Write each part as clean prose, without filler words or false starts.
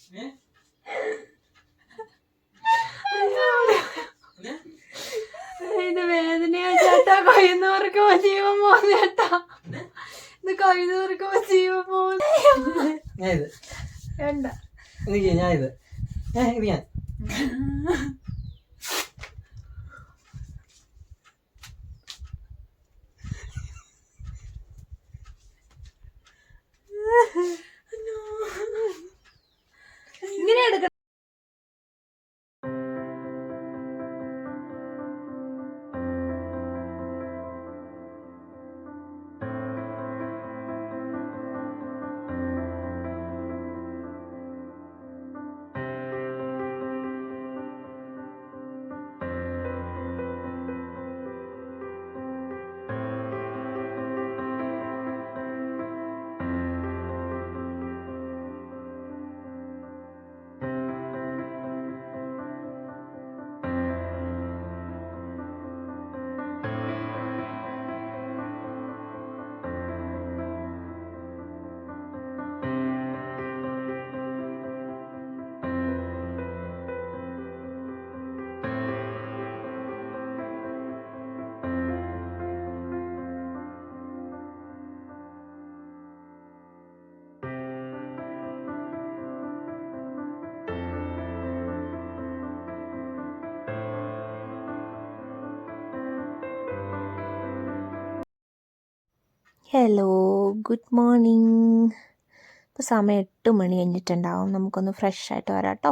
ഇത് വേദനയാ ചേട്ടാ. കഴിയുന്നവർക്കുമ്പോ ജീവൻ പോകുന്ന ചേട്ടാ. ഇത് കഴിയുന്നവർക്കുമ്പോ ജീവൻ പോകുന്ന. വേണ്ട ഞാൻ ഇത് ഞാൻ ഇങ്ങനെ എടുക്കണം. Hello, good morning. ഇപ്പോൾ സമയം 8 മണി കഴിഞ്ഞിട്ടുണ്ടാവും. നമുക്കൊന്ന് ഫ്രഷ് ആയിട്ട് വരാം കേട്ടോ.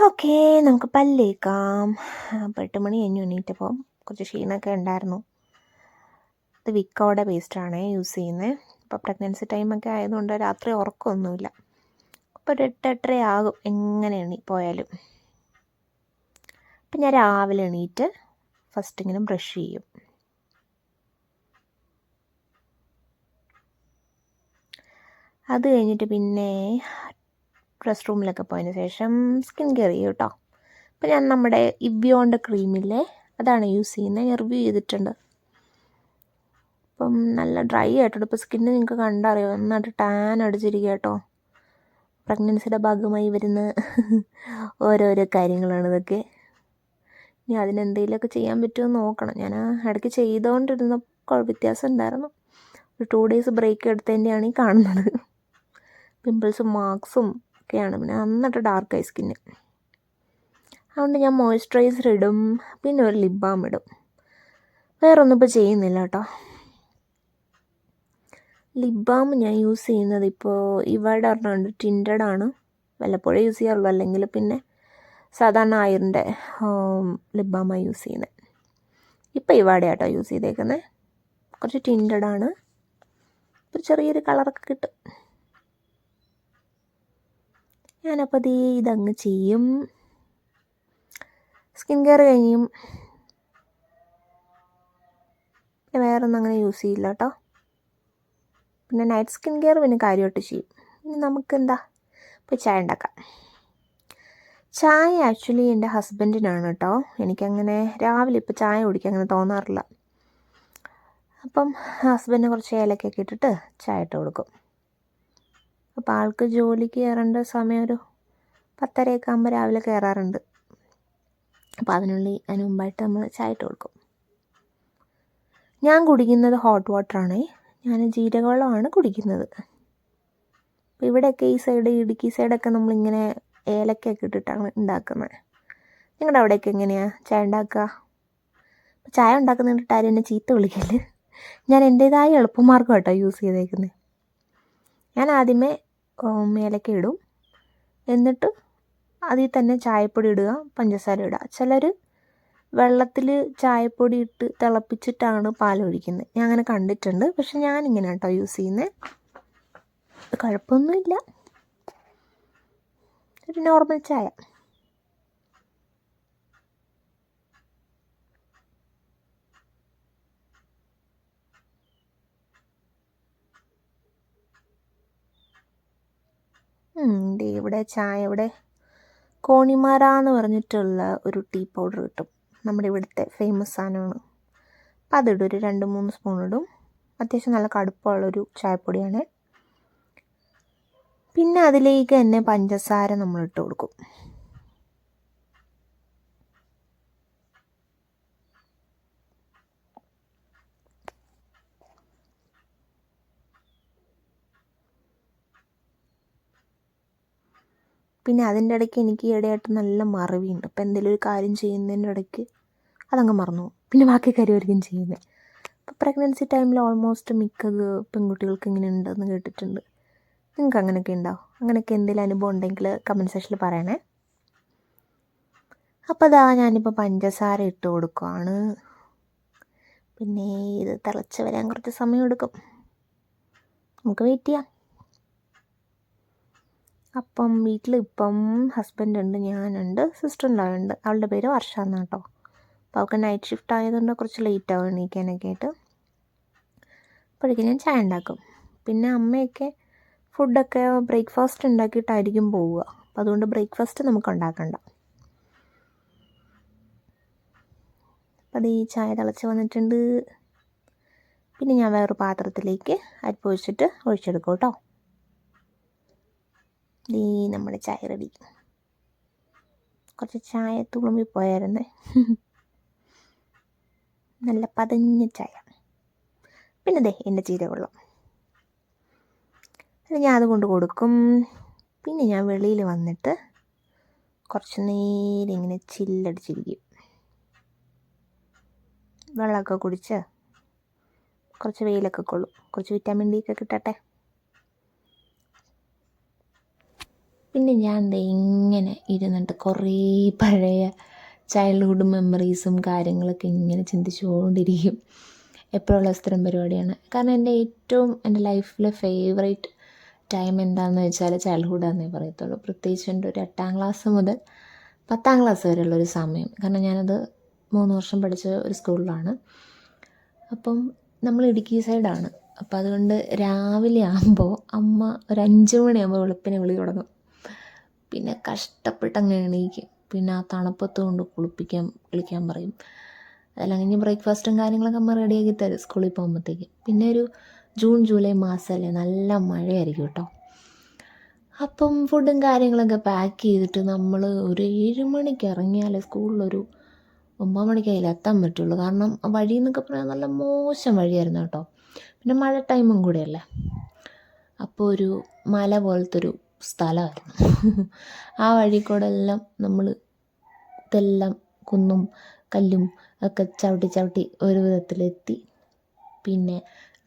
ഓക്കെ, നമുക്ക് പല്ലേക്കാം. അപ്പോൾ 8 മണി കഴിഞ്ഞു എണീറ്റപ്പോൾ കുറച്ച് ക്ഷീണമൊക്കെ ഉണ്ടായിരുന്നു. ഇത് വിക്കോടെ പേസ്റ്റാണ് യൂസ് ചെയ്യുന്നത്. ഇപ്പോൾ പ്രഗ്നൻസി ടൈമൊക്കെ ആയതുകൊണ്ട് രാത്രി ഉറക്കമൊന്നുമില്ല. അപ്പോൾ ഒരു 8-8:30 ആകും എങ്ങനെ പോയാലും. അപ്പം ഞാൻ രാവിലെ എണീറ്റ് ഫസ്റ്റ് ഇങ്ങനെ ബ്രഷ് ചെയ്യും. അത് കഴിഞ്ഞിട്ട് പിന്നെ ഡ്രസ് റൂമിലൊക്കെ പോയതിന് ശേഷം സ്കിൻ കെയർ ചെയ്യും കേട്ടോ. അപ്പോൾ ഞാൻ നമ്മുടെ ഇവ്യോൻ്റെ ക്രീമില്ലേ അതാണ് യൂസ് ചെയ്യുന്നത്. ഞാൻ റിവ്യൂ ചെയ്തിട്ടുണ്ട്. അപ്പം നല്ല ഡ്രൈ ആയിട്ടുണ്ട്. ഇപ്പോൾ സ്കിന്ന് നിങ്ങൾക്ക് കണ്ടറിയോ, നന്നായിട്ട് ടാൻ അടിച്ചിരിക്കുക കേട്ടോ. പ്രഗ്നൻസിയുടെ ഭാഗമായി വരുന്ന ഓരോരോ കാര്യങ്ങളാണ് ഇതൊക്കെ. ഇനി അതിനെന്തെങ്കിലുമൊക്കെ ചെയ്യാൻ പറ്റുമോ എന്ന് നോക്കണം. ഞാൻ ഇടയ്ക്ക് ചെയ്തുകൊണ്ടിരുന്നപ്പോൾ വ്യത്യാസം ഉണ്ടായിരുന്നു. ഒരു 2 days ബ്രേക്ക് എടുത്തതിൻ്റെയാണ് ഈ കാണുന്നത്. പിമ്പിൾസും മാർക്സും ഒക്കെയാണ്. പിന്നെ നന്നായിട്ട് ഡാർക്കായി സ്കിന്ന്. അതുകൊണ്ട് ഞാൻ മോയ്സ്ചറൈസർ ഇടും, പിന്നെ ഒരു ലിപ് ബാം ഇടും. വേറൊന്നും ഇപ്പോൾ ചെയ്യുന്നില്ല കേട്ടോ. ലിപ് ബാം ഞാൻ യൂസ് ചെയ്യുന്നത് ഇപ്പോൾ ഇവിടെ ഒരെണ്ണമുണ്ട്, ടിൻറ്റഡാണ്. വല്ലപ്പോഴേ യൂസ് ചെയ്യാറുള്ളൂ. അല്ലെങ്കിൽ പിന്നെ സാധാരണ ആയിറിൻ്റെ ലിപ് ബാമാണ് യൂസ് ചെയ്യുന്നത്. ഇപ്പോൾ ഇവിടെ കേട്ടോ യൂസ് ചെയ്തേക്കുന്നത്. കുറച്ച് ടിൻറ്റഡാണ്. ഒരു ചെറിയൊരു കളറൊക്കെ കിട്ടും. ഞാനപ്പോൾ ഇതങ്ങ് ചെയ്യും. സ്കിൻ കെയർ കഴിയും. പിന്നെ വേറൊന്നും അങ്ങനെ യൂസ് ചെയ്യില്ല കേട്ടോ. പിന്നെ നൈറ്റ് സ്കിൻ കെയർ പിന്നെ കാര്യമായിട്ട് ചെയ്യും. ഇനി നമുക്കെന്താ ഇപ്പോൾ ചായ ഉണ്ടാക്കാം. ചായ ആക്ച്വലി എൻ്റെ ഹസ്ബൻഡിനാണ് കേട്ടോ. എനിക്കങ്ങനെ രാവിലെ ഇപ്പോൾ ചായ കുടിക്കാൻ അങ്ങനെ തോന്നാറില്ല. അപ്പം ഹസ്ബൻഡിന് കുറച്ച് ഏലക്കൊക്കെ ഇട്ടിട്ട് ചായ ഇട്ട് കൊടുക്കും. അപ്പോൾ ആൾക്ക് ജോലിക്ക് കയറേണ്ട സമയം ഒരു 10:30 ആകുമ്പോൾ രാവിലെ കയറാറുണ്ട്. അപ്പോൾ അതിന് മുമ്പായിട്ട് നമ്മൾ ചായ ഇട്ട് കൊടുക്കും. ഞാൻ കുടിക്കുന്നത് ഹോട്ട് വാട്ടറാണേ. ഞാൻ ജീരകവെള്ളമാണ് കുടിക്കുന്നത്. അപ്പോൾ ഇവിടെയൊക്കെ ഈ സൈഡ്, ഇടുക്കി സൈഡൊക്കെ നമ്മളിങ്ങനെ ഏലക്കൊക്കെ ഇട്ടിട്ടാണ് ഉണ്ടാക്കുന്നത്. നിങ്ങളുടെ അവിടെയൊക്കെ എങ്ങനെയാണ് ചായ ഉണ്ടാക്കുക? അപ്പോൾ ചായ ഉണ്ടാക്കുന്നിട്ട് ആരും എന്നെ ചീത്ത വിളിക്കല്. ഞാൻ എൻ്റേതായ എളുപ്പമാർഗ്ഗം കേട്ടോ യൂസ് ചെയ്തേക്കുന്നത്. ഞാൻ ആദ്യമേ ഏലക്ക ഇടും, എന്നിട്ട് അതിൽ തന്നെ ചായപ്പൊടി ഇടുക, പഞ്ചസാര ഇടുക. ചിലർ വെള്ളത്തിൽ ചായപ്പൊടി ഇട്ട് തിളപ്പിച്ചിട്ടാണ് പാലൊഴിക്കുന്നത്. ഞാൻ അങ്ങനെ കണ്ടിട്ടുണ്ട്. പക്ഷെ ഞാനിങ്ങനെ കേട്ടോ യൂസ് ചെയ്യുന്നത്. കുഴപ്പമൊന്നുമില്ല, ഒരു നോർമൽ ചായ. ഇവിടെ ചായ, ഇവിടെ കോണിമാര എന്ന് പറഞ്ഞിട്ടുള്ള ഒരു ടീ പൗഡർ കിട്ടും. നമ്മുടെ ഇവിടുത്തെ ഫേമസ് സാധനമാണ്. അപ്പോൾ അതിടും, ഒരു 2-3 സ്പൂൺ ഇടും. അത്യാവശ്യം നല്ല കടുപ്പമുള്ളൊരു ചായപ്പൊടിയാണ്. പിന്നെ അതിലേക്ക് തന്നെ പഞ്ചസാര നമ്മൾ ഇട്ട് കൊടുക്കും. പിന്നെ അതിൻ്റെ ഇടയ്ക്ക് എനിക്ക് ഈയിടെയായിട്ട് നല്ല മറവിയുണ്ട്. അപ്പോൾ എന്തെങ്കിലും ഒരു കാര്യം ചെയ്യുന്നതിൻ്റെ ഇടയ്ക്ക് അതങ്ങ് മറന്നു പോകും. പിന്നെ ബാക്കി കാര്യമായിരിക്കും ചെയ്യുന്നത്. അപ്പോൾ പ്രഗ്നൻസി ടൈമിൽ ഓൾമോസ്റ്റ് മിക്ക പെൺകുട്ടികൾക്ക് ഇങ്ങനെ ഉണ്ടെന്ന് കേട്ടിട്ടുണ്ട്. നിങ്ങൾക്ക് അങ്ങനെയൊക്കെ ഉണ്ടാവും? അങ്ങനെയൊക്കെ എന്തെങ്കിലും അനുഭവം ഉണ്ടെങ്കിൽ കമൻറ്റ് സെക്ഷനിൽ പറയണേ. അപ്പോൾ അതാ ഞാനിപ്പോൾ പഞ്ചസാര ഇട്ട് കൊടുക്കുകയാണ്. പിന്നെ ഇത് തിളച്ച് വരാൻ കുറച്ച് സമയം എടുക്കും. നമുക്ക് വെയിറ്റ് ചെയ്യാം. അപ്പം വീട്ടിലിപ്പം ഹസ്ബൻഡ് ഉണ്ട്, ഞാനുണ്ട്, സിസ്റ്റർ ഉണ്ടാവുന്നുണ്ട്. അവളുടെ പേര് വർഷ എന്നാണ് കേട്ടോ. അപ്പോൾ അവൾക്ക് നൈറ്റ് ഷിഫ്റ്റ് ആയതുകൊണ്ട് കുറച്ച് ലേറ്റ് ആവും എണീക്കാനൊക്കെ ആയിട്ട്. അപ്പോഴേക്കും ഞാൻ ചായ ഉണ്ടാക്കും. പിന്നെ അമ്മയൊക്കെ ഫുഡൊക്കെ ബ്രേക്ക്ഫാസ്റ്റ് ഉണ്ടാക്കിയിട്ടായിരിക്കും പോവുക. അപ്പോൾ അതുകൊണ്ട് ബ്രേക്ക്ഫാസ്റ്റ് നമുക്ക് ഉണ്ടാക്കണ്ട. അപ്പോൾ അത് ഈ ചായ തിളച്ച് വന്നിട്ടുണ്ട്. പിന്നെ ഞാൻ വേറൊരു പാത്രത്തിലേക്ക് അരിപ്പ് വെച്ചിട്ട് ഒഴിച്ചെടുക്കും കേട്ടോ. ഈ നമ്മുടെ ചായ റെഡി. കുറച്ച് ചായ തുളുമ്പിപ്പോയായിരുന്നേ. നല്ല പതഞ്ഞ ചായ. പിന്നെ ദേ എൻ്റെ ജീരകവെള്ളം. അത് ഞാൻ അതുകൊണ്ട് കൊടുക്കും. പിന്നെ ഞാൻ വെളിയിൽ വന്നിട്ട് കുറച്ച് നേരം ഇങ്ങനെ ചില്ലടിച്ചിരിക്കും. വെള്ളമൊക്കെ കുടിച്ച് കുറച്ച് വെയിലൊക്കെ കൊള്ളും. കുറച്ച് വിറ്റാമിൻ ഡി ഒക്കെ കിട്ടട്ടെ. പിന്നെ ഞാൻ ഇങ്ങനെ ഇരുന്നിട്ട് കുറേ പഴയ ചൈൽഡ്ഹുഡ് മെമ്മറീസും കാര്യങ്ങളൊക്കെ ഇങ്ങനെ ചിന്തിച്ചുകൊണ്ടിരിക്കും. എപ്പോഴുള്ള സ്ഥിരം പരിപാടിയാണ്. കാരണം എൻ്റെ ലൈഫിലെ ഫേവറേറ്റ് ടൈം എന്താണെന്ന് വെച്ചാൽ ചൈൽഡ്ഹുഡാണെന്നേ പറയത്തുള്ളൂ. പ്രത്യേകിച്ച് എൻ്റെ ഒരു 8ാം ക്ലാസ് മുതൽ 10ാം ക്ലാസ് വരെയുള്ളൊരു സമയം. കാരണം ഞാനത് 3 വർഷം പഠിച്ച ഒരു സ്കൂളിലാണ്. അപ്പം നമ്മൾ ഇടുക്കി സൈഡാണ്. അപ്പോൾ അതുകൊണ്ട് രാവിലെ ആകുമ്പോൾ അമ്മ ഒരു 5 മണിയാകുമ്പോൾ വെളുപ്പിനെ വിളി തുടങ്ങും. പിന്നെ കഷ്ടപ്പെട്ടങ്ങ് എണീക്കും. പിന്നെ ആ തണുപ്പത്ത് കൊണ്ട് കുളിക്കാൻ പറയും. അതെല്ലാം കഴിഞ്ഞ് ബ്രേക്ക്ഫാസ്റ്റും കാര്യങ്ങളൊക്കെ അമ്മ റെഡിയാക്കി തരും സ്കൂളിൽ പോകുമ്പോഴത്തേക്ക്. പിന്നെ ഒരു ജൂൺ ജൂലൈ മാസമല്ലേ, നല്ല മഴയായിരിക്കും കേട്ടോ. അപ്പം ഫുഡും കാര്യങ്ങളൊക്കെ പാക്ക് ചെയ്തിട്ട് നമ്മൾ ഒരു 7 മണിക്ക് ഇറങ്ങിയാലേ സ്കൂളിലൊരു 9 മണിക്കായാലും എത്താൻ പറ്റുള്ളൂ. കാരണം വഴി എന്നൊക്കെ പറയാൻ നല്ല മോശം വഴിയായിരുന്നു കേട്ടോ. പിന്നെ മഴ ടൈമും കൂടെയല്ലേ. അപ്പോൾ ഒരു മല പോലത്തൊരു സ്ഥലമായിരുന്നു. ആ വഴി കൂടെ എല്ലാം നമ്മൾ ഇതെല്ലാം കുന്നും കല്ലും ഒക്കെ ചവിട്ടി ഒരു വിധത്തിലെത്തി. പിന്നെ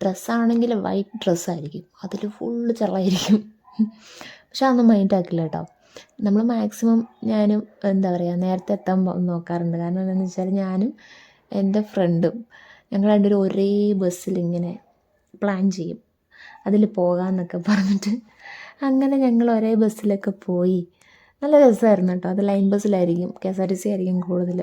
ഡ്രസ്സാണെങ്കിൽ വൈറ്റ് ഡ്രസ്സായിരിക്കും, അതിൽ ഫുള്ള് ചെള്ളായിരിക്കും. പക്ഷെ അതൊന്നും മൈൻഡാക്കില്ല കേട്ടോ. നമ്മൾ മാക്സിമം ഞാനും നേരത്തെ എത്താൻ നോക്കാറുണ്ട്. കാരണം എന്താണെന്ന് വെച്ചാൽ ഞാനും എൻ്റെ ഫ്രണ്ടും ഞങ്ങൾ രണ്ടുപേരും ഒരേ ബസ്സിലിങ്ങനെ പ്ലാൻ ചെയ്യും അതിൽ പോകാമെന്നൊക്കെ പറഞ്ഞിട്ട്. അങ്ങനെ ഞങ്ങൾ ഒരേ ബസ്സിലൊക്കെ പോയി. നല്ല രസമായിരുന്നു കേട്ടോ. അത് ലൈൻ ബസ്സിലായിരിക്കും, KSRTC ആയിരിക്കും കൂടുതൽ.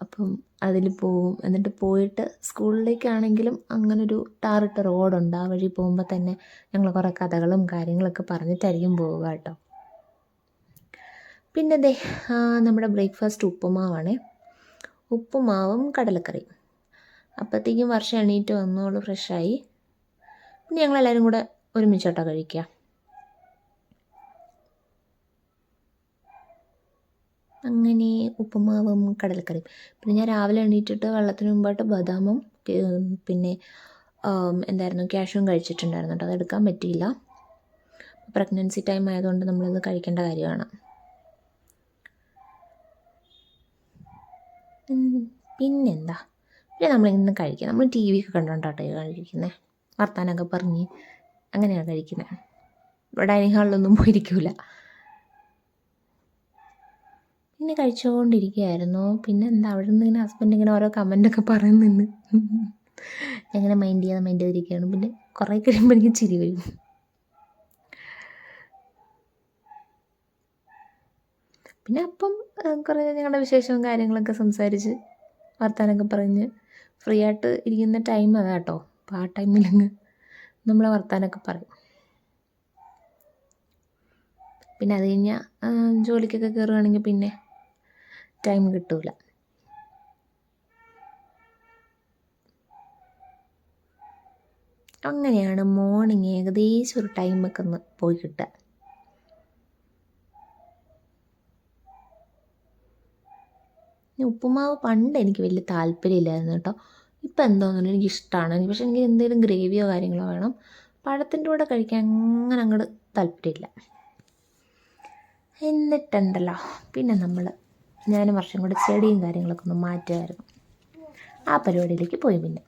അപ്പം അതിൽ പോവും. എന്നിട്ട് പോയിട്ട് സ്കൂളിലേക്കാണെങ്കിലും അങ്ങനൊരു ടാറിട്ട റോഡുണ്ട്. ആ വഴി പോകുമ്പോൾ തന്നെ ഞങ്ങൾ കുറേ കഥകളും കാര്യങ്ങളൊക്കെ പറഞ്ഞിട്ടായിരിക്കും പോവുക കേട്ടോ. പിന്നെ നമ്മുടെ ബ്രേക്ക്ഫാസ്റ്റ് ഉപ്പുമാവാണേ. ഉപ്പുമാവും കടലക്കറിയും. അപ്പോഴത്തേക്കും വർഷം എണീറ്റ് വന്നോളൂ, ഫ്രഷായി. പിന്നെ ഞങ്ങളെല്ലാവരും കൂടെ ഒരുമിച്ചോട്ടോ കഴിക്കുക. അങ്ങനെ ഉപ്പുമാവും കടലക്കറിയും. പിന്നെ ഞാൻ രാവിലെ എണീറ്റിട്ട് വെള്ളത്തിന് മുമ്പായിട്ട് ബദാമും പിന്നെ ക്യാഷ്യൂം കഴിച്ചിട്ടുണ്ടായിരുന്നു കേട്ടോ. അതെടുക്കാൻ പറ്റിയില്ല. പ്രഗ്നൻസി ടൈം ആയതുകൊണ്ട് നമ്മളിത് കഴിക്കേണ്ട കാര്യമാണ്. പിന്നെന്താ, പിന്നെ നമ്മളിന്ന് കഴിക്കുക. നമ്മൾ TV ഒക്കെ കണ്ടോണ്ടാട്ടോ കഴിക്കുന്നത്. വർത്താനമൊക്കെ പറഞ്ഞ് അങ്ങനെയാണ് കഴിക്കുന്നത്. ഇവിടെ ഡൈനിങ് ഹാളിലൊന്നും പോയിരിക്കില്ല. പിന്നെ കഴിച്ചുകൊണ്ടിരിക്കുകയായിരുന്നു. പിന്നെ അവിടെ നിന്ന് ഇങ്ങനെ ഹസ്ബൻഡ് ഇങ്ങനെ ഓരോ കമൻ്റൊക്കെ പറയുന്നുണ്ട്. ഞങ്ങനെ മൈൻഡ് ചെയ്തിരിക്കുകയാണ്. പിന്നെ കുറേ കഴിയുമ്പോൾ എനിക്ക് ചിരി വരും. പിന്നെ അപ്പം കുറേ ഞങ്ങളുടെ വിശേഷവും കാര്യങ്ങളൊക്കെ സംസാരിച്ച് വർത്താനമൊക്കെ പറഞ്ഞ് ഫ്രീ ആയിട്ട് ഇരിക്കുന്ന ടൈം അതാ കേട്ടോ. അപ്പോൾ ആ ടൈമിലങ്ങ് നമ്മൾ വർത്താനമൊക്കെ പറയും. പിന്നെ അത് കഴിഞ്ഞാൽ ജോലിക്കൊക്കെ കയറുകയാണെങ്കിൽ പിന്നെ ടൈം കിട്ടില്ല. അങ്ങനെയാണ് മോർണിംഗ് ഏകദേശം ഒരു ടൈമൊക്കെ ഒന്ന് പോയി കിട്ടുക. ഉപ്പുമാവ് പണ്ട് എനിക്ക് വലിയ താല്പര്യമില്ലായിരുന്നു കേട്ടോ. ഇപ്പം എന്തോന്നു എനിക്കിഷ്ടമാണ്. പക്ഷെ എനിക്ക് എന്തെങ്കിലും ഗ്രേവിയോ കാര്യങ്ങളോ വേണം. പഴത്തിൻ്റെ കൂടെ കഴിക്കാൻ അങ്ങനെ അങ്ങോട്ട് താല്പര്യമില്ല. എന്നിട്ടുണ്ടല്ലോ പിന്നെ ഞാനും വർഷം കൂടെ ചെടിയും കാര്യങ്ങളൊക്കെ ഒന്ന് മാറ്റുമായിരുന്നു. ആ പരിപാടിയിലേക്ക് പോയി. പിന്നെ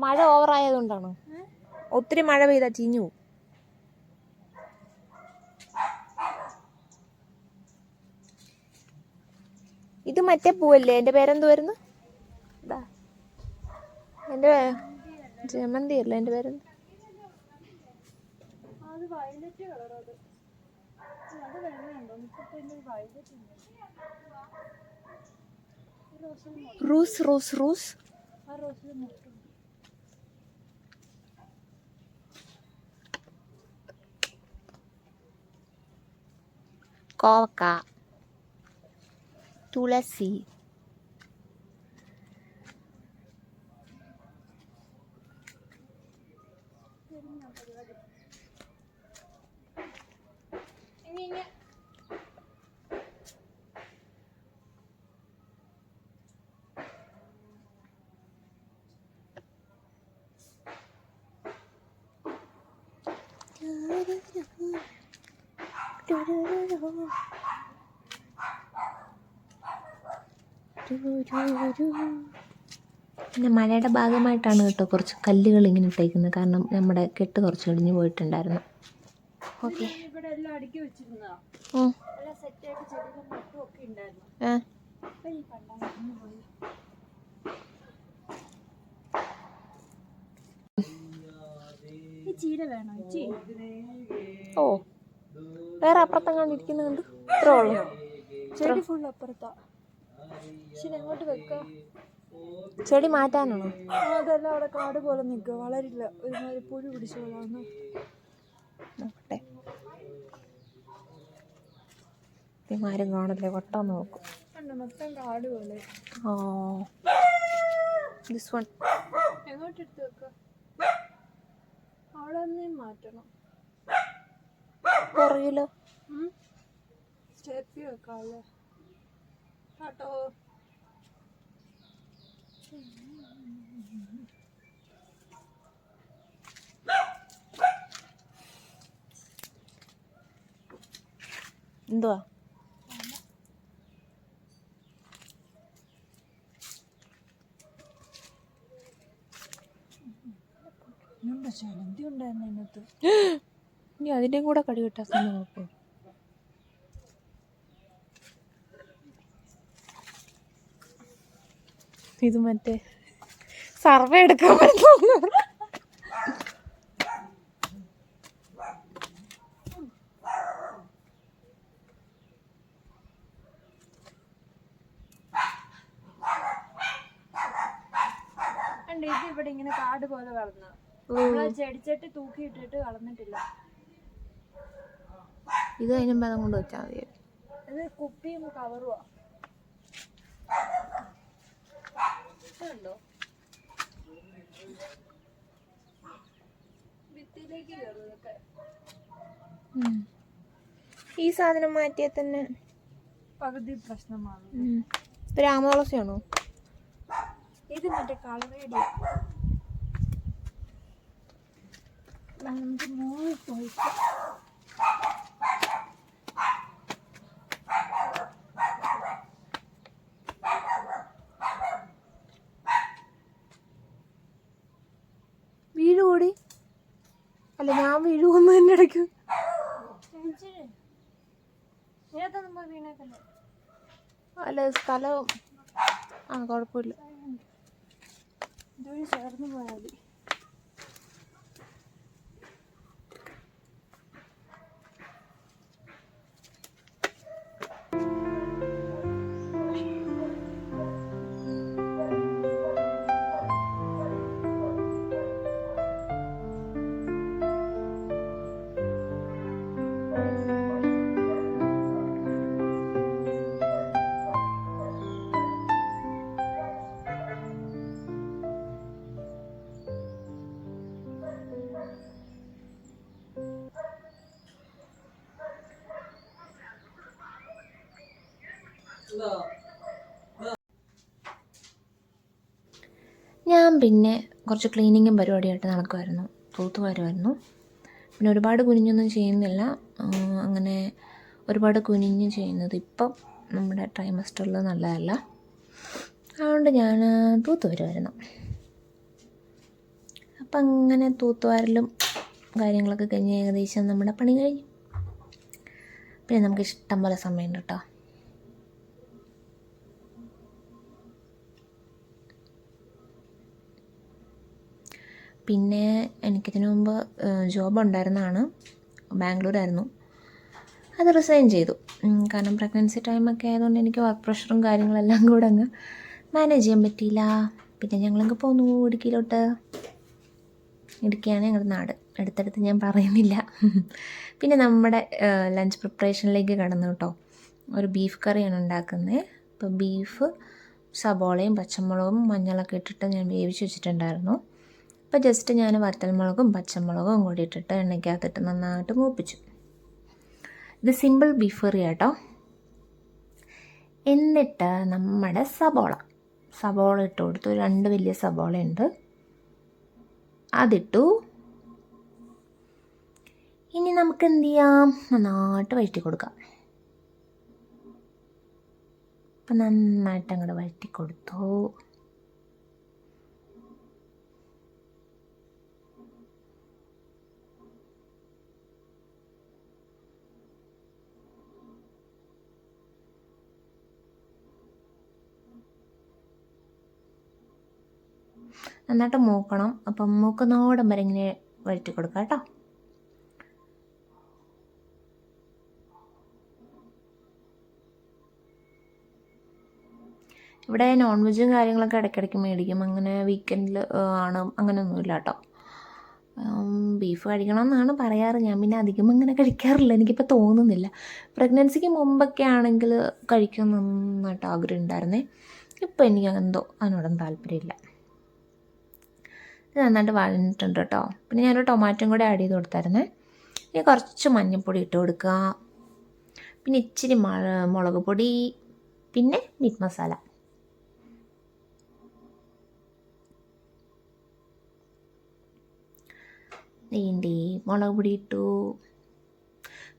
മഴ ഓവറായതുകൊണ്ടാണോ? ഒത്തിരി മഴ പെയ്താ ചീഞ്ഞു പോകും. ഇത് മറ്റേ പൂവല്ലേ? എൻ്റെ പേരെന്തുവായിരുന്നു? എൻ്റെ ജമന്തി അല്ല, എൻ്റെ പേരെന്ത്? Rose rose rose. കോവക്ക, തുളസി, പിന്നെ മഴയുടെ ഭാഗമായിട്ടാണ് കേട്ടോ കുറച്ച് കല്ലുകൾ ഇങ്ങനെ ഇട്ടേക്കുന്നത്. കാരണം നമ്മുടെ കെട്ട് കുറച്ച് ഇടിഞ്ഞു പോയിട്ടുണ്ടായിരുന്നു. ഓക്കെ, ഓ വേറെ അപ്പുറത്തെങ്ങാണ്ട് ഇരിക്കുന്നുണ്ട്. ഇത്രേ ഉള്ളൂ. ചെടി ഫുൾ അപ്പുറത്താ. എങ്ങോട്ട് വെക്കാം? ചെടി മാറ്റാനാണോ? അതെല്ലാം അവിടെ കാട് പോലെ നിൽക്കുക, വളരില്ല. ഒരുമാതിരി പുഴു പിടിച്ചു പോകാന്ന്. നോക്കട്ടെ, ആരും കാണില്ലേ? വട്ടം നോക്കും. മൊത്തം കാട് പോലെ. ഓ, ദിസ് വൺ എങ്ങോട്ട് എടുത്ത് വെക്കാം? അവിടെ ഒന്നേ മാറ്റണം. പുറകിലോ? സ്റ്റെപ്പി വെക്കാല്ലേ? കേട്ടോ, എന്തുവാ? ചലന്തി ഉണ്ടായിരുന്നു അതിനകത്ത്. ഇനി അതിൻ്റെയും കൂടെ കടി കിട്ടാത്ത നോക്കും. ഇത് മറ്റേ സർവേ എടുക്കാൻ പറ്റുന്നു. ഇത് ഇവിടെ ഇങ്ങനെ കാട് പോലെ വളർന്ന ചെടിച്ചട്ടി തൂക്കിയിട്ടിട്ട് കളഞ്ഞിട്ടില്ല. ഇത് അതിനും ബലം കൊണ്ട് വെച്ചാൽ മതി. ഇത് കുപ്പിയും കവറുവാ. ഭിത്തിയിലേക്ക് കയറുന്നതൊക്കെ. ഈ സാധനം മാറ്റിയാൽ തന്നെ പകുതി പ്രശ്നമാണ്. ഇത് രാമതുളസിയാണോ? ഇത് മറ്റേ കളറേഡിയ. നമുക്ക് മോളിൽ പോയിട്ട് വീഴുകൂടി. അല്ല, ഞാൻ വീഴുമെന്ന് തന്നെ ഇടയ്ക്ക്. അല്ല, സ്ഥലം കുഴപ്പമില്ല. ഇതുവഴി ചേർന്ന് പോയാൽ മതി. ഞാൻ പിന്നെ കുറച്ച് ക്ലീനിങ്ങും പരിപാടിയായിട്ട് നടക്കുമായിരുന്നു, തൂത്തുവാരുമായിരുന്നു. പിന്നെ ഒരുപാട് കുനിഞ്ഞൊന്നും ചെയ്യുന്നില്ല. അങ്ങനെ ഒരുപാട് കുനിഞ്ഞ് ചെയ്യുന്നത് ഇപ്പം നമ്മുടെ ട്രൈമസ്റ്ററിൽ നല്ലതല്ല. അതുകൊണ്ട് ഞാൻ തൂത്ത് വരുമായിരുന്നു. അപ്പം അങ്ങനെ തൂത്തുവാരലും കാര്യങ്ങളൊക്കെ കഴിഞ്ഞ് ഏകദേശം നമ്മുടെ പണി കഴിഞ്ഞു. പിന്നെ നമുക്ക് ഇഷ്ടം പോലെ സമയമുണ്ട് കേട്ടോ. പിന്നെ എനിക്കിതിനു മുമ്പ് ജോബ് ഉണ്ടായിരുന്നതാണ്, ബാംഗ്ലൂരായിരുന്നു. അത് റിസൈൻ ചെയ്തു. കാരണം പ്രഗ്നൻസി ടൈമൊക്കെ ആയതുകൊണ്ട് എനിക്ക് വർക്ക് പ്രഷറും കാര്യങ്ങളെല്ലാം കൂടെ അങ്ങ് മാനേജ് ചെയ്യാൻ പറ്റിയില്ല. പിന്നെ ഞങ്ങളങ്ങ് പോന്നു ഇടുക്കിയിലോട്ട്. ഇടുക്കിയാണ് ഞങ്ങളുടെ നാട്, അടുത്തടുത്ത് ഞാൻ പറയുന്നില്ല. പിന്നെ നമ്മുടെ ലഞ്ച് പ്രിപ്പറേഷനിലേക്ക് കടന്നു കേട്ടോ. ഒരു ബീഫ് കറിയാണ് ഉണ്ടാക്കുന്നത്. ഇപ്പോൾ ബീഫ് സബോളയും പച്ചമുളകും മഞ്ഞളൊക്കെ ഇട്ടിട്ട് ഞാൻ വേവിച്ച് വെച്ചിട്ടുണ്ടായിരുന്നു. അപ്പോൾ ജസ്റ്റ് ഞാൻ വറ്റൽമുളകും പച്ചമുളകും കൂടി ഇട്ടിട്ട് എണ്ണയ്ക്കകത്തിട്ട് നന്നായിട്ട് മൂപ്പിച്ചു. ഇത് സിമ്പിൾ ബീഫ് കറി കേട്ടോ. എന്നിട്ട് നമ്മുടെ സബോള ഇട്ട് കൊടുത്തു. 2 വലിയ സബോളയുണ്ട്, അതിട്ടു. ഇനി നമുക്ക് എന്ത് ചെയ്യാം, നന്നായിട്ട് വഴറ്റി കൊടുക്കാം. അപ്പം നന്നായിട്ട് അങ്ങോട്ട് വഴറ്റി കൊടുത്തു. നന്നായിട്ട് മൂക്കണം. അപ്പം മൂക്കുന്നോടം വരെ ഇങ്ങനെ വഴറ്റി കൊടുക്കാം കേട്ടോ. ഇവിടെ നോൺ വെജും കാര്യങ്ങളൊക്കെ ഇടയ്ക്കിടയ്ക്ക് മേടിക്കും. അങ്ങനെ വീക്കെൻഡിൽ ആണ്, അങ്ങനെയൊന്നുമില്ല കേട്ടോ. ബീഫ് കഴിക്കണം എന്നാണ് പറയാറ്. ഞാൻ പിന്നെ അധികം അങ്ങനെ കഴിക്കാറില്ല, എനിക്കിപ്പോൾ തോന്നുന്നില്ല. പ്രഗ്നൻസിക്ക് മുമ്പൊക്കെ ആണെങ്കിൽ കഴിക്കാൻ നന്നായിട്ട് ആഗ്രഹം ഉണ്ടായിരുന്നേ. ഇപ്പോൾ എനിക്ക് എന്തോ അതിനോടൊന്നും താല്പര്യമില്ല. ഇത് നന്നായിട്ട് വഴഞ്ഞിട്ടുണ്ട് കേട്ടോ. പിന്നെ ഞാനൊരു ടൊമാറ്റോയും കൂടെ ആഡ് ചെയ്ത് കൊടുത്തായിരുന്നേ. ഇനി കുറച്ച് മഞ്ഞൾപ്പൊടി ഇട്ട് കൊടുക്കുക, പിന്നെ ഇച്ചിരി മുളക് പൊടി, പിന്നെ മീറ്റ് മസാല. വേണ്ടി മുളക് പൊടി ഇട്ടു.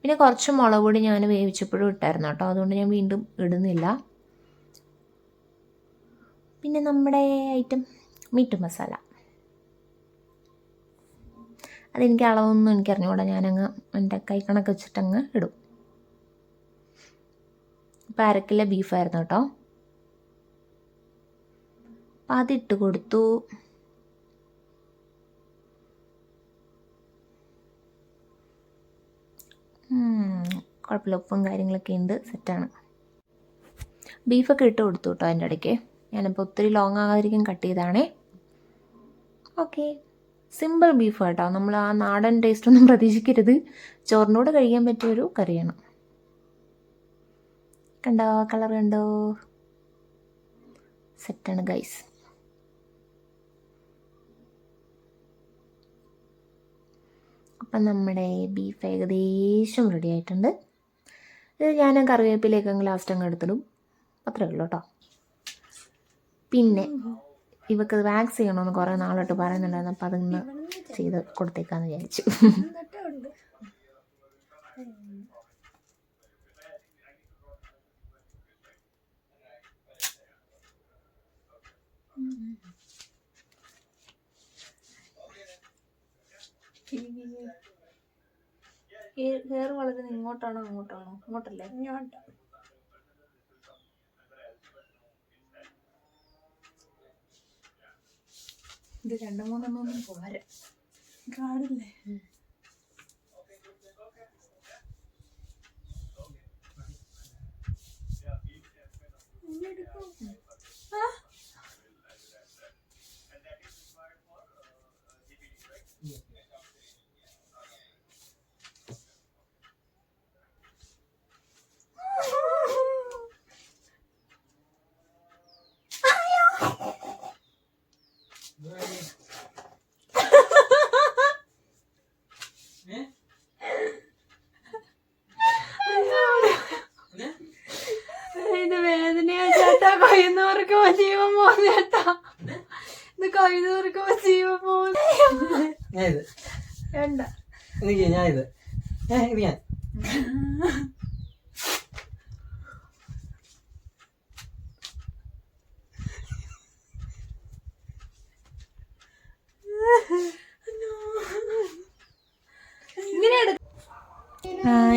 പിന്നെ കുറച്ച് മുളക് പൊടി ഞാൻ വേവിച്ചപ്പോഴും ഇട്ടായിരുന്നു കേട്ടോ, അതുകൊണ്ട് ഞാൻ വീണ്ടും ഇടുന്നില്ല. പിന്നെ നമ്മുടെ ഐറ്റം മീറ്റ് മസാല, അതെനിക്ക് അളവൊന്നും എനിക്കറിഞ്ഞുകൂടാ, ഞാനങ്ങ് എൻ്റെ കൈ കണക്ക് വെച്ചിട്ടങ്ങ് ഇടും. ഇപ്പം 1/2 കിലോ ബീഫായിരുന്നു കേട്ടോ. അപ്പം അതിട്ട് കൊടുത്തു. കുഴപ്പമില്ല, ഉപ്പും കാര്യങ്ങളൊക്കെ ഉണ്ട്, സെറ്റാണ്. ബീഫൊക്കെ ഇട്ട് കൊടുത്തു കേട്ടോ അതിൻ്റെ ഇടയ്ക്ക്. ഞാനിപ്പോൾ ഒത്തിരി ലോങ് ആകാതിരിക്കും കട്ട് ചെയ്താണേ. ഓക്കെ, സിമ്പിൾ ബീഫ് കേട്ടോ. നമ്മൾ ആ നാടൻ ടേസ്റ്റൊന്നും പ്രതീക്ഷിക്കരുത്. ചോറിനോട് കഴിക്കാൻ പറ്റിയൊരു കറിയാണ്. കണ്ടോ, കളർ കണ്ടോ, സെറ്റാണ് ഗൈസ്. അപ്പം നമ്മുടെ ബീഫ് ഏകദേശം റെഡി ആയിട്ടുണ്ട്. ഇത് ഞാൻ കറിവേപ്പിലേക്ക് ലാസ്റ്റ് അങ്ങ് എടുത്തിടും, അത്രേ ഉള്ളൂ കേട്ടോ. പിന്നെ ഇവക്ക് വാക്സ് ചെയ്യണമെന്ന് കുറേ നാളോട്ട് പറയുന്നുണ്ടായിരുന്നു. അപ്പം അതൊന്ന് ചെയ്ത് കൊടുത്തേക്കാന്ന് വിചാരിച്ചു. ഹെയർ വളരുന്നത് ഇങ്ങോട്ടാണോ അങ്ങോട്ടാണോ? ഇങ്ങോട്ടല്ലേ? ഇങ്ങോട്ട്. ഇത് 2-3 പോരാ. കാടില്ലേ? ഇത് വേദനയാ ചേട്ടാ. കഴിയുന്നവർക്ക് ജീവൻ പോകുന്ന ചേട്ടാ. ഇത് കഴിയുന്നവർക്ക് ജീവൻ പോകുന്ന. ഞാനിത് വേണ്ട. എനിക്ക് ഞാനിത് ഇത് ഞാൻ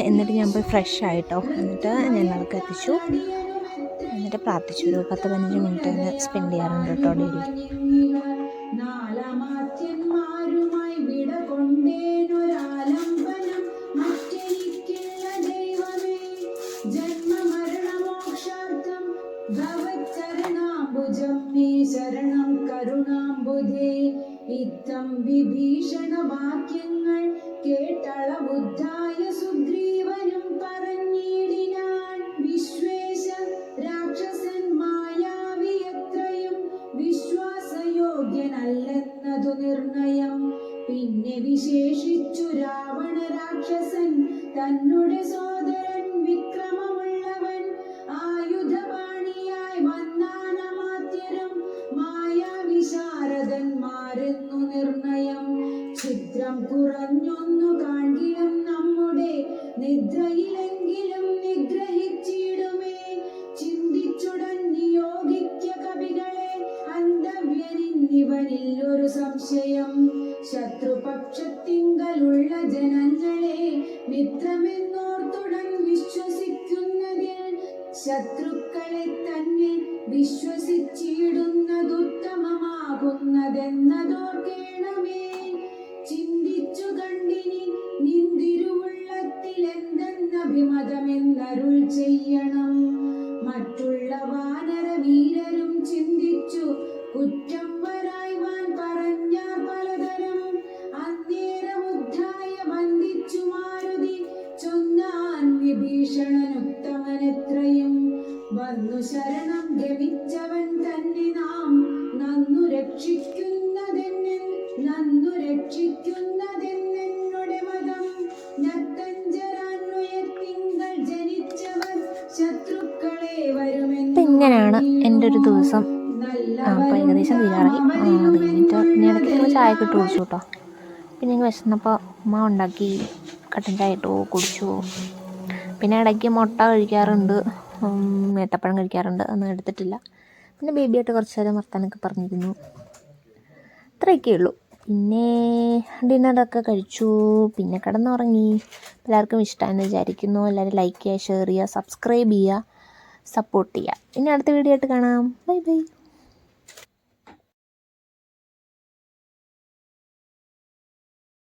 എന്നിട്ട് ഞാൻ പോയി ഫ്രഷ് ആയിട്ടോ. എന്നിട്ട് ഞാൻ ആൾക്ക് എത്തിച്ചു. എന്നിട്ട് പ്രാർത്ഥിച്ചു. ഒരു 10-15 മിനിറ്റ് തന്നെ സ്പെൻഡ് ചെയ്യാറുണ്ട് കേട്ടോ ഡെയിലി. നാലമാത്യന്മാരുമായി വിട കൊണ്ടേനൊരാലംബനം മറ്റെനിക്കില്ല ദൈവമേ. ജന്മമരണമോക്ഷാർത്ഥം ഭവച്ചരണാംബുജം മേ ശരണം കരുണാംബുധേ. ഇത്തം വിഭീഷണ വാക്യങ്ങൾ കേട്ടളബുദ്ധായ സുഗ്രീവനും പറഞ്ഞിടിനാൻ. വിശ്വേശ രാക്ഷസൻ മായാവിയത്രയും വിശ്വാസയോഗ്യനല്ലെന്നതു നിർണയം. പിന്നെ വിശേഷിച്ചു രാവണ രാക്ഷസൻ തന്നുടെ സോദരൻ വിക്രമമുള്ളവൻ. ആയുധപാണിയായി വന്നാനമാത്യരും മായാവിശാരദന്മാരെന്നു നിർണയം. ഛിദ്രം കുറഞ്ഞൊന്നു കാണിലും നമ്മുടെ നിദ്രയിലെങ്കിലും നിഗ്രഹിച്ചിടുമേ. ചിന്തിച്ചുടൻ നിയോഗിക്ക കവികളെ അന്തവ്യനിന്നിവനിൽ ഒരു സംശയം. ശത്രുപക്ഷത്തിങ്കലുള്ള ജനങ്ങളെ മിത്രമെന്നോർത്തുടൻ വിശ്വസിക്കുന്നതിൽ ശത്രുക്കളെ തന്നെ വിശ്വസിച്ചിടുന്നതുത്തമമാകുന്നതെന്നതോർക്കേണമേ. ചിന്തിച്ചു കണ്ടിനി നിന്തിരുവുള്ളത്തിലെന്തെന്നഭിമതമെന്നരുൾ ചെയ്യണം. മറ്റുള്ള വാനര വീരരും ചിന്തിച്ചു കുറ്റം വരായ്വാൻ പറഞ്ഞാർ പലതരം. അന്നേരമുദ്ധായ ബന്ധിച്ചു മാരുതി ചൊന്നാൻ വിഭീഷണനുത്തമനെത്രയും. വന്നു ശരണം ഗമിച്ചവൻ തന്നെ നാം നന്നു രക്ഷിക്കുന്നതെന്നുടെ മതം. നത്തഞ്ചരാന്വയത്തിങ്കൾ ജനിച്ചവർ ശത്രുക്കളെ വരുമെന്ന്. അപ്പം ഇങ്ങനെയാണ് എൻ്റെ ഒരു ദിവസം. അപ്പോൾ ഏകദേശം തീരാറായി. അത് കഴിഞ്ഞിട്ട് പിന്നെ ഇടയ്ക്ക് ഞങ്ങൾ ചായ ഇട്ട് കുടിച്ചു കേട്ടോ. പിന്നെ ഞങ്ങൾ വിശന്നപ്പോൾ ഉമ്മ ഉണ്ടാക്കി കട്ടൻ ചായ ഇട്ടു കുടിച്ചു. പിന്നെ ഇടയ്ക്ക് മുട്ട കഴിക്കാറുണ്ട്, ഏത്തപ്പഴം കഴിക്കാറുണ്ട്. ഒന്നും എടുത്തിട്ടില്ല. പിന്നെ ബേബിയായിട്ട് കുറച്ച് നേരം വർത്താനൊക്കെ പറഞ്ഞിരുന്നു. ഇത്രയൊക്കെ ഉള്ളൂ. പിന്നെ ഡിന്നറൊക്കെ കഴിച്ചു. പിന്നെ കിടന്നുറങ്ങി. എല്ലാവർക്കും ഇഷ്ടമായെന്ന് വിചാരിക്കുന്നു. എല്ലാവരും ലൈക്ക് ചെയ്യുക, ഷെയർ ചെയ്യുക, സബ്സ്ക്രൈബ് ചെയ്യുക, സപ്പോർട്ട് ചെയ്യുക. ഇനി അടുത്ത വീഡിയോ ആയിട്ട് കാണാം. Bye bye.